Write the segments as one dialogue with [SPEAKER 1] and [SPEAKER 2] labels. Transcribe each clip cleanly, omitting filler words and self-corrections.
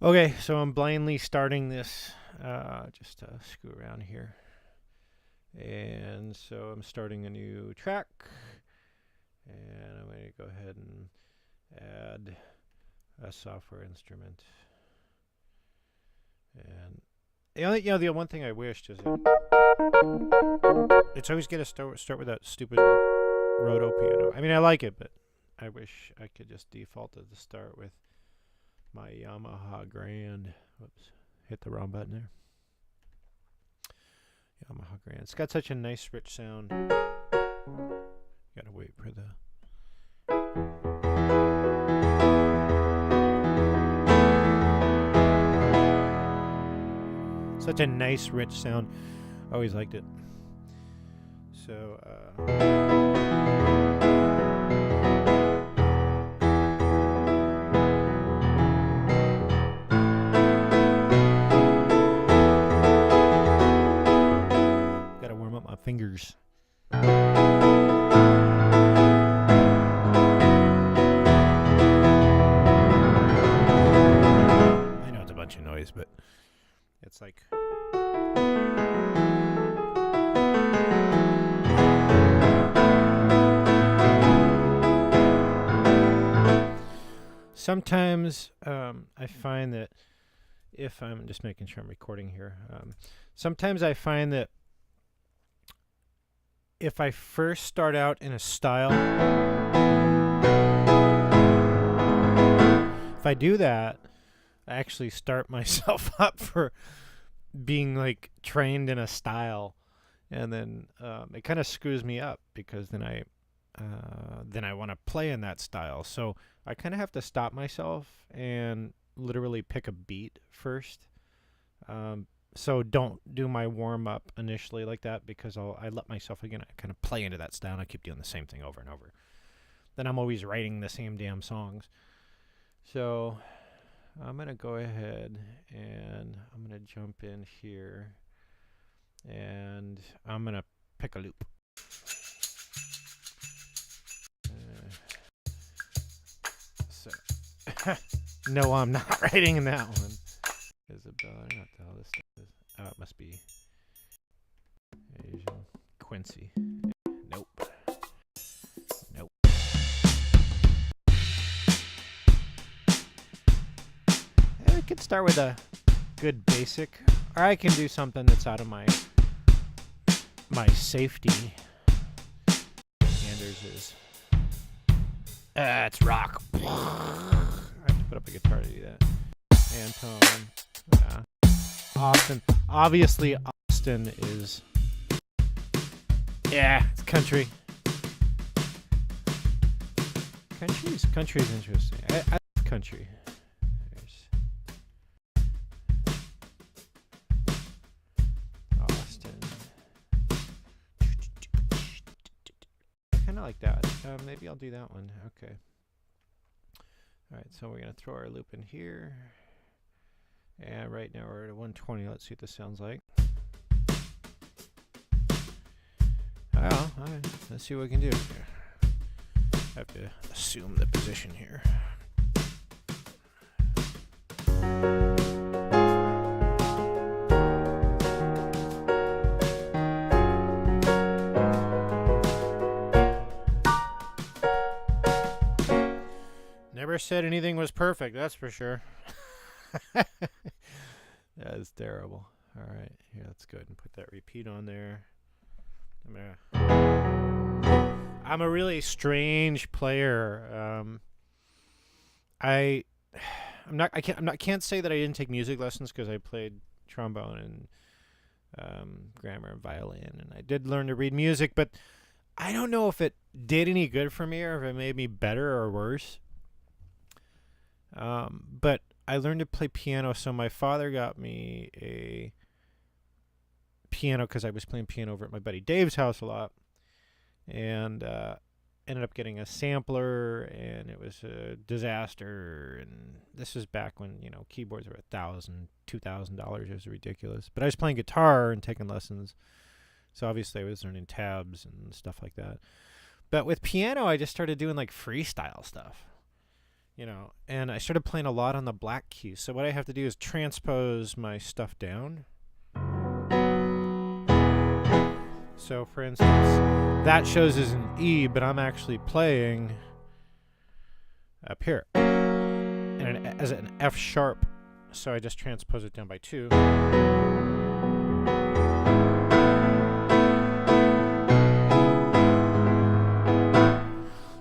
[SPEAKER 1] Okay, so I'm blindly starting this just to screw around here. And so I'm starting a new track. And I'm going to go ahead and add a software instrument. And the one thing I wished is it's always going to start with that stupid roto piano. I mean, I like it, but I wish I could just default it to start with my Yamaha Grand. Whoops, hit the wrong button there. Yamaha Grand. It's got such a nice, rich sound. Gotta wait for the. Such a nice, rich sound. Always liked it. So, gotta warm up my fingers. I know it's a bunch of noise, but it's like. Sometimes I find that if I'm just making sure I'm recording here, sometimes I find that if I first start out in a style, if I do that, I actually start myself up for being like trained in a style, and then it kind of screws me up because then I want to play in that style. So I kind of have to stop myself and literally pick a beat first. So don't do my warm up initially like that, because I let myself again kind of play into that style and I keep doing the same thing over and over. Then I'm always writing the same damn songs. So I'm going to go ahead and I'm going to jump in here and I'm going to pick a loop. No, I'm not writing in that one. Isabella, I don't know what the hell this stuff is. Oh, it must be Asian. Quincy. Nope. Nope. I could start with a good basic, or I can do something that's out of my safety. Anders is. It's rock. I have to put up a guitar to do that. Anton. Austin. Obviously, Austin is. Yeah, it's country. Country is interesting. I love country. There's Austin. I kind of like that. Maybe I'll do that one. Okay. All right, so we're going to throw our loop in here. And right now we're at 120. Let's see what this sounds like. Well, let's see what we can do here. I have to assume the position here. Never said anything was perfect, that's for sure. That is terrible. All right, here, let's go ahead and put that repeat on there. I'm a really strange player. I can't say that I didn't take music lessons, because I played trombone and grammar and violin, and I did learn to read music, but I don't know if it did any good for me or if it made me better or worse. But I learned to play piano, so my father got me a piano because I was playing piano over at my buddy Dave's house a lot, and ended up getting a sampler, and it was a disaster. And this was back when keyboards were $1,000, $2,000. It was ridiculous. But I was playing guitar and taking lessons, so obviously I was learning tabs and stuff like that. But with piano, I just started doing like freestyle stuff. you know, and I started playing a lot on the black keys. So what I have to do is transpose my stuff down. So for instance, that shows as an E, but I'm actually playing up here and as an F sharp. So I just transpose it down by 2.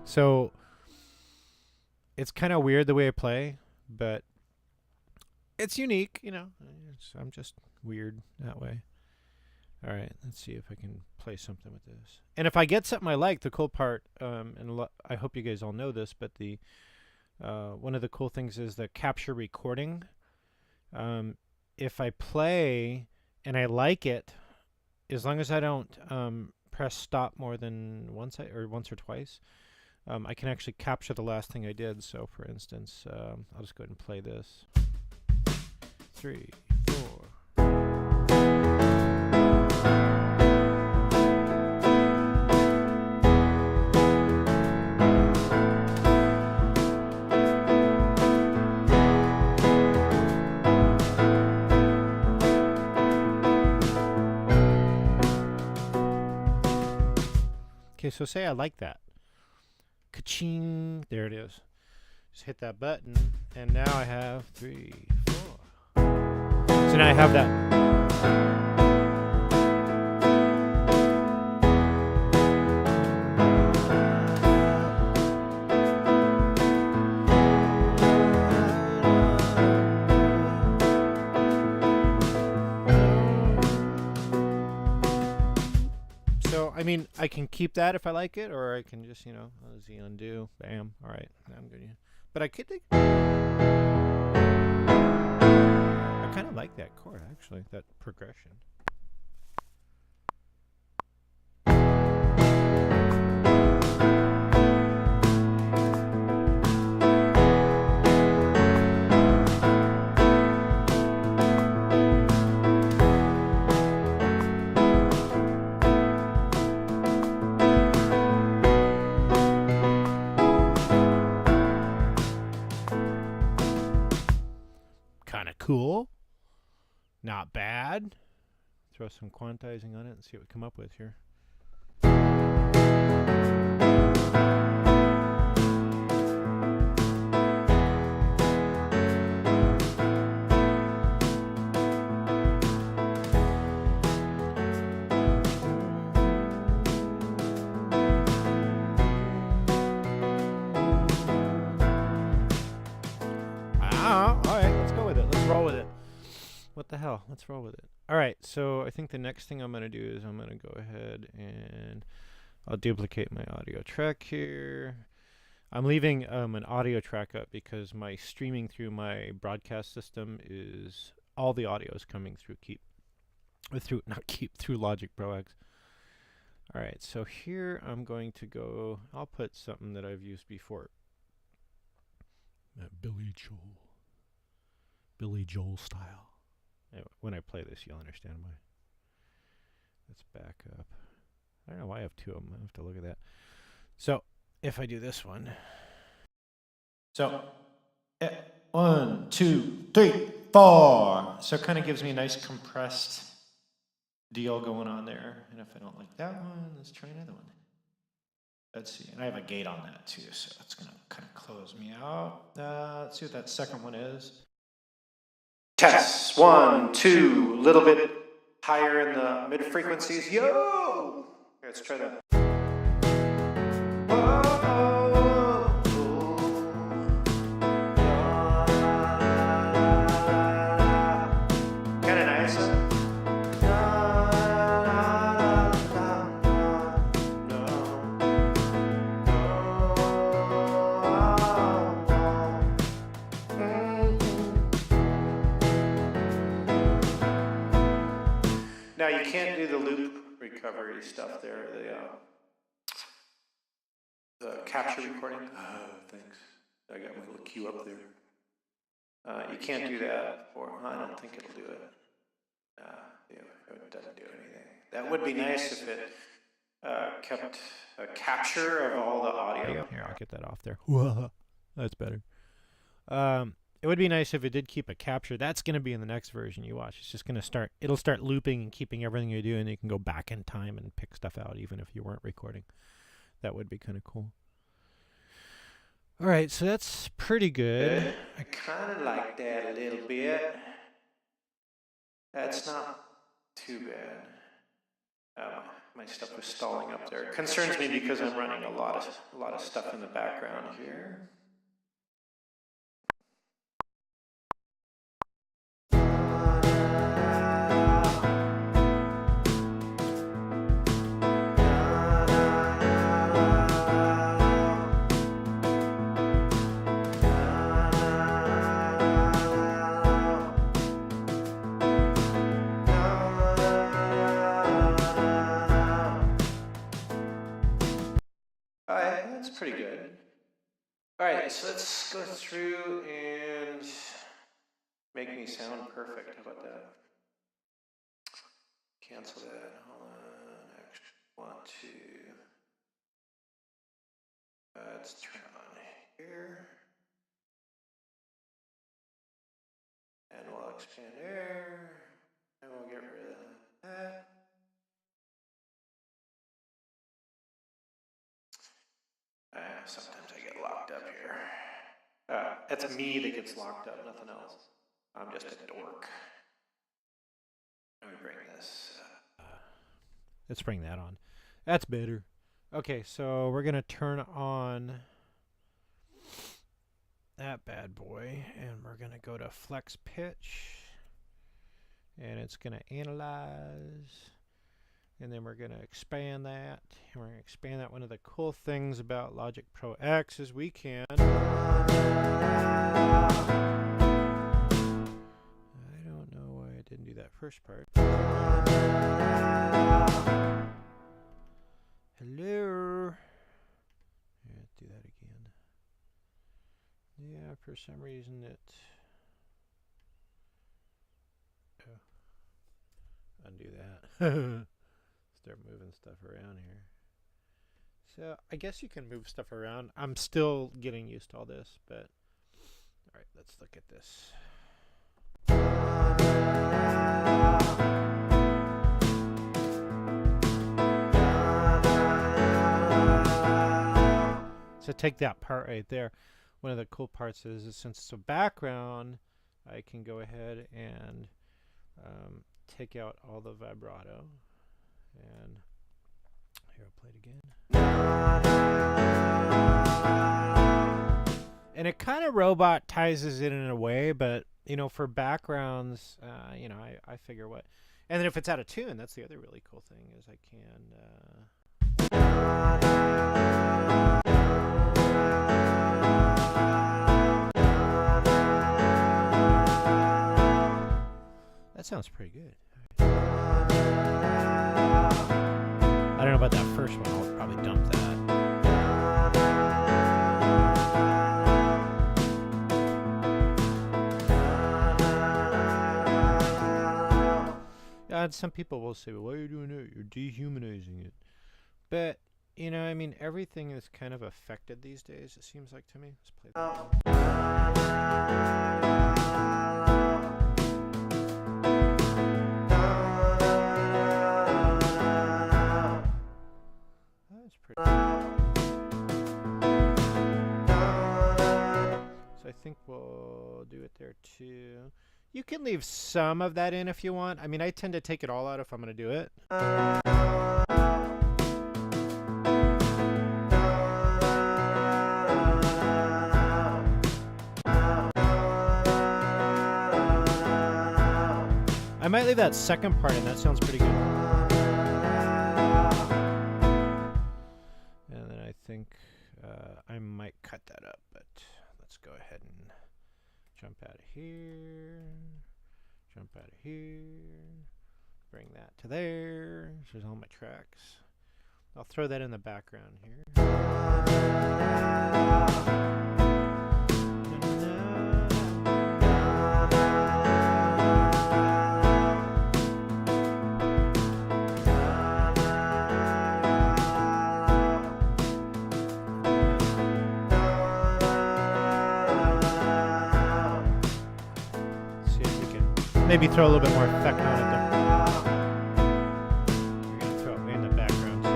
[SPEAKER 1] So it's kind of weird the way I play, but it's unique, you know. I'm just weird that way. All right, let's see if I can play something with this. And if I get something I like, the cool part, and I hope you guys all know this, but the one of the cool things is the capture recording. If I play and I like it, as long as I don't press stop more than once or twice, I can actually capture the last thing I did. So, for instance, I'll just go ahead and play this. 3, 4. Okay, so say I like that. Ka-ching! There it is. Just hit that button, and now I have 3, 4. So now I have that. So, I mean, I can keep that if I like it, or I can just, Z undo, bam, all right, now I'm good. But I could think, I kind of like that chord, actually, that progression. Kind of cool. Not bad. Throw some quantizing on it and see what we come up with here. What the hell? Let's roll with it. All right, so I think the next thing I'm going to do is I'm going to go ahead and I'll duplicate my audio track here. I'm leaving an audio track up because my streaming through my broadcast system is all the audio is coming through through Logic Pro X. All right, so here I'm going to go, I'll put something that I've used before. Billy Joel style. When I play this, you'll understand why. Let's back up. I don't know why I have 2 of them. I have to look at that. So, if I do this one. So, 1, 2, 3, 4. So it kind of gives me a nice compressed deal going on there. And if I don't like that one, let's try another one. Let's see. And I have a gate on that too, so it's going to kind of close me out. Let's see what that second one is. Test 1, 2, a little bit higher in the mid frequencies. Yo! Let's try that. Kind of nice. Now you can't do the loop recovery stuff there, the capture recording. Thanks. I got my little cue up there. You can't do that, or I don't think it'll do it. It doesn't do anything. That would be nice if it kept a capture of all the audio. Here, I'll get that off there. That's better. It would be nice if it did keep a capture. That's going to be in the next version you watch. It's just going to start. It'll start looping and keeping everything you do, and you can go back in time and pick stuff out, even if you weren't recording. That would be kind of cool. All right, so that's pretty good.
[SPEAKER 2] I kind of like that a little bit. That's not too bad. My stuff was stalling up there. It concerns me because I'm running a lot of stuff in the background here. Alright, that's pretty good. Alright, so let's go through and make me sound perfect. How about that? Cancel that. Hold on. I want to. Let's turn on here. And we'll expand there. And we'll get rid of that. Sometimes I get locked up here. It's me that gets locked up, nothing else. I'm just a dork. Let me bring this.
[SPEAKER 1] Let's bring that on. That's better. Okay, so we're going to turn on that bad boy, and we're going to go to flex pitch, and it's going to analyze. And then we're going to expand that. And we're going to expand that. One of the cool things about Logic Pro X is we can. I don't know why I didn't do that first part. Hello. Let's do that again. Yeah, for some reason it. Oh. Undo that. Start moving stuff around here. So I guess you can move stuff around. I'm still getting used to all this, but all right, let's look at this. So take that part right there. One of the cool parts is since it's a background, I can go ahead and take out all the vibrato. And here, I'll play it again. And it kind of robotizes it in a way, but, you know, for backgrounds, you know, I figure what. And then if it's out of tune, that's the other really cool thing is I can. That sounds pretty good. I don't know about that first one. I'll probably dump that. Yeah, some people will say, well, why are you doing that? You're dehumanizing it. But, you know, I mean, everything is kind of affected these days, it seems like to me. Let's play that. So I think we'll do it there too. You can leave some of that in if you want. I mean, I tend to take it all out if I'm going to do it. I might leave that second part in. That sounds pretty good. And then I think I might cut that up, but let's go ahead and jump out of here, jump out of here, bring that to there. There's all my tracks. I'll throw that in the background here. Maybe throw a little bit more effect on it there. We're going to throw it in the background too.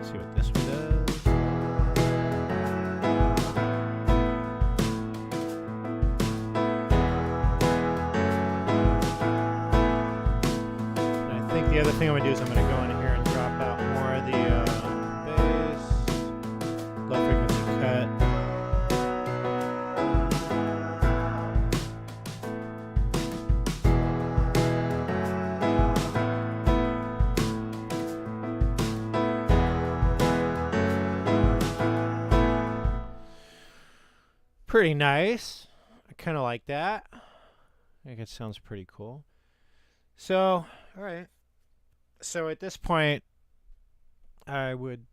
[SPEAKER 1] See what this one does. The other thing I'm going to do is I'm going to go in here and drop out more of the bass, low frequency cut. Pretty nice. I kind of like that. I think it sounds pretty cool. So, all right. So at this point, I would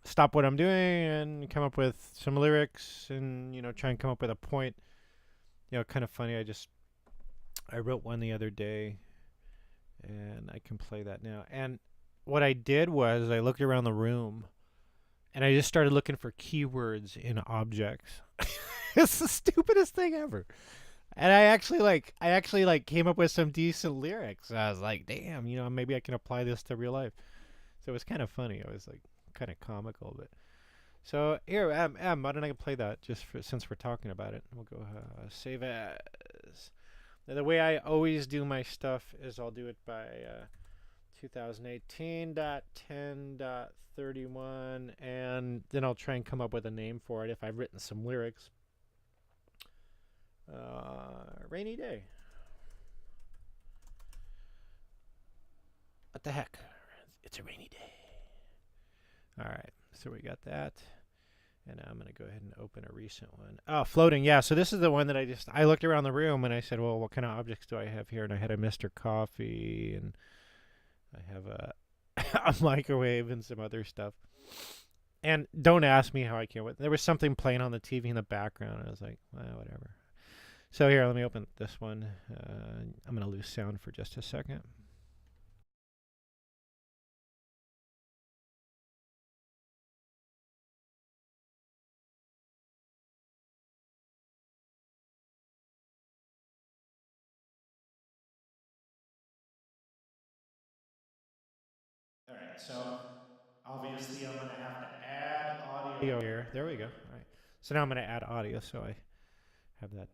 [SPEAKER 1] stop what I'm doing and come up with some lyrics and, try and come up with a point. Kind of funny. I wrote one the other day and I can play that now. And what I did was I looked around the room and I just started looking for keywords in objects. It's the stupidest thing ever. And I actually came up with some decent lyrics. I was like, damn, maybe I can apply this to real life. So it was kind of funny. It was like kind of comical, but so here, why don't I play that since we're talking about it? We'll go save as. Now, the way I always do my stuff is I'll do it by 2018.10.31, and then I'll try and come up with a name for it if I've written some lyrics. Rainy day. What the heck? It's a rainy day. All right, so we got that. And I'm going to go ahead and open a recent one. Oh, floating. Yeah, so this is the one that I looked around the room and I said, well, what kind of objects do I have here? And I had a Mr. Coffee and I have a microwave and some other stuff. And don't ask me how I came with it. There was something playing on the TV in the background. And I was like, well, whatever. So here, let me open this one. I'm going to lose sound for just a second. All right, so obviously I'm going to have to add audio here. There we go. All right. So now I'm going to add audio so I have that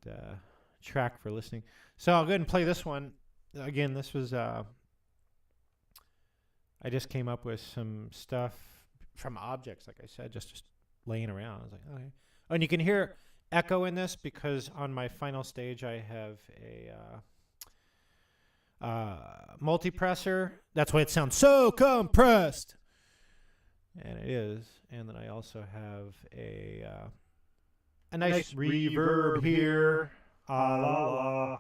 [SPEAKER 1] track for listening. So I'll go ahead and play this one. Again, this was, I just came up with some stuff from objects, like I said, just laying around. I was like, okay. Oh, and you can hear echo in this because on my final stage I have a multipressor. That's why it sounds so compressed. And it is. And then I also have a nice reverb here. La la.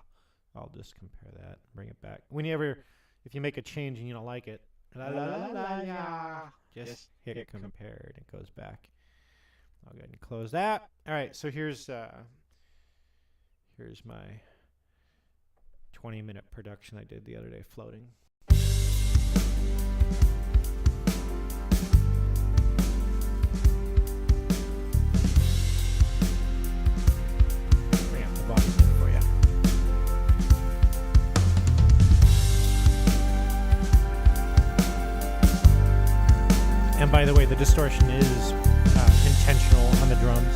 [SPEAKER 1] I'll just compare that, bring it back. If you make a change and you don't like it, la la la la la, just hit compare and it goes back. I'll go ahead and close that. All right, so here's my 20-minute production I did the other day, floating. And by the way, the distortion is intentional on the drums.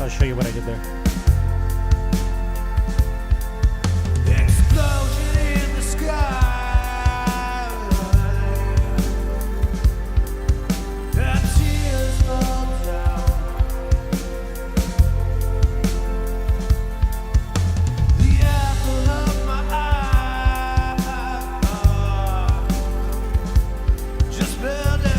[SPEAKER 1] I'll show you what I did there. Explosion in the sky. The tears fall down. The apple of my eye just fell down.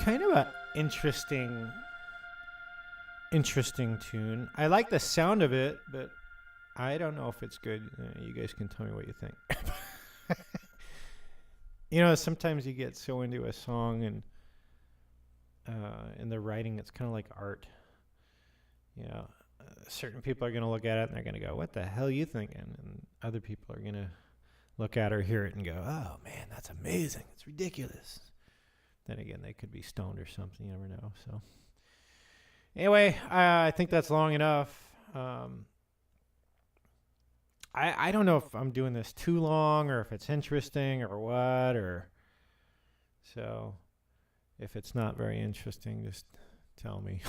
[SPEAKER 1] kind of a interesting tune. I like the sound of it, but I don't know if it's good. You guys can tell me what you think. Sometimes you get so into a song and in the writing, it's kind of like art. Certain people are going to look at it and they're going to go, "What the hell are you thinking?" And other people are going to look at or hear it and go, "Oh man, that's amazing. It's ridiculous." Then again, they could be stoned or something. You never know. So anyway, I think that's long enough. I don't know if I'm doing this too long or if it's interesting or what, or so if it's not very interesting, just tell me.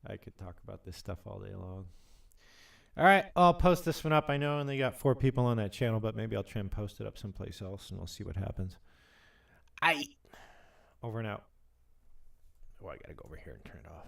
[SPEAKER 1] I could talk about this stuff all day long. All right, I'll post this one up. I know I only got 4 people on that channel, but maybe I'll try and post it up someplace else and we'll see what happens. Over and out. Oh, I got to go over here and turn it off.